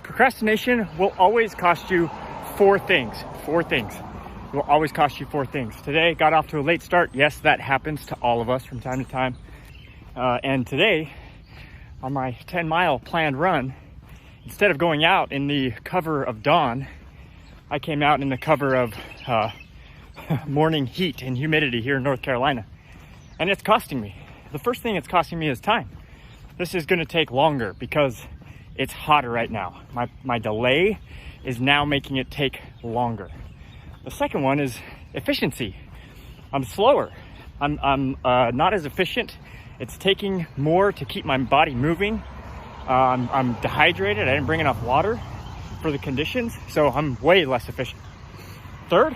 Procrastination will always cost you four things. It will always cost you four things. Today, got off to a late start. Yes, that happens to all of us from time to time. And today, on my 10-mile planned run, instead of going out in the cover of dawn, I came out in the cover of morning heat and humidity here in North Carolina. And it's costing me. The first thing it's costing me is time. This is going to take longer because it's hotter right now. My delay is now making it take longer. The second one is efficiency. I'm slower. I'm not as efficient. It's taking more to keep my body moving. I'm dehydrated. I didn't bring enough water for the conditions, so I'm way less efficient. Third,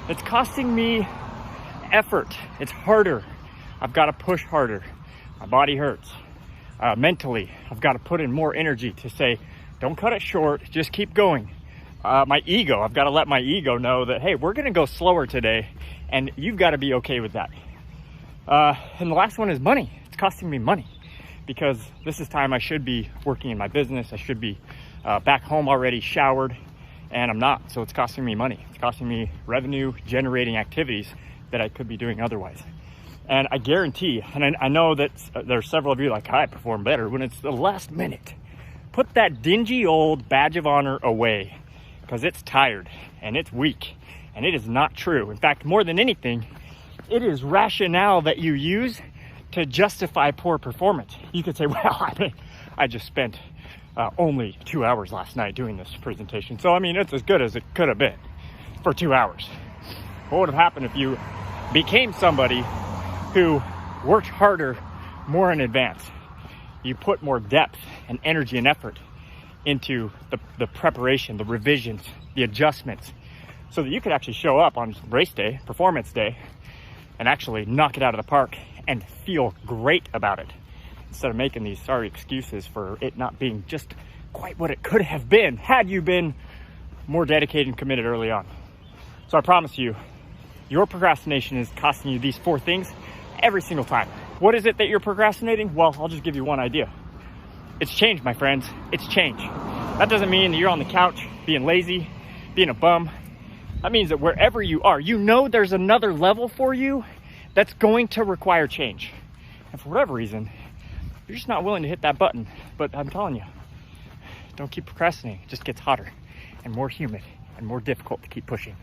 it's costing me effort. It's harder. I've got to push harder. My body hurts. Mentally, I've got to put in more energy to say, don't cut it short, just keep going. My ego, I've got to let my ego know that, hey, we're going to go slower today, and you've got to be okay with that. And the last one is money. It's costing me money because this is time I should be working in my business. I should be back home already showered, and I'm not. So it's costing me money. It's costing me revenue generating activities that I could be doing otherwise. And I guarantee, and I know that there's several of you like, I perform better when it's the last minute. Put that dingy old badge of honor away because it's tired and it's weak and it is not true. In fact, more than anything, it is rationale that you use to justify poor performance. You could say, well, I just spent only 2 hours last night doing this presentation. So, I mean, it's as good as it could have been for 2 hours. What would have happened if you became somebody who worked harder more in advance? You put more depth and energy and effort into the preparation, the revisions, the adjustments, so that you could actually show up on race day, performance day, and actually knock it out of the park and feel great about it, instead of making these sorry excuses for it not being just quite what it could have been had you been more dedicated and committed early on. So I promise you, your procrastination is costing you these four things every single time. What is it that you're procrastinating? Well, I'll just give you one idea. It's change, my friends. It's change. That doesn't mean that you're on the couch being lazy, being a bum. That means that wherever you are, you know there's another level for you that's going to require change. And for whatever reason, you're just not willing to hit that button. But I'm telling you, don't keep procrastinating. It just gets hotter and more humid and more difficult to keep pushing.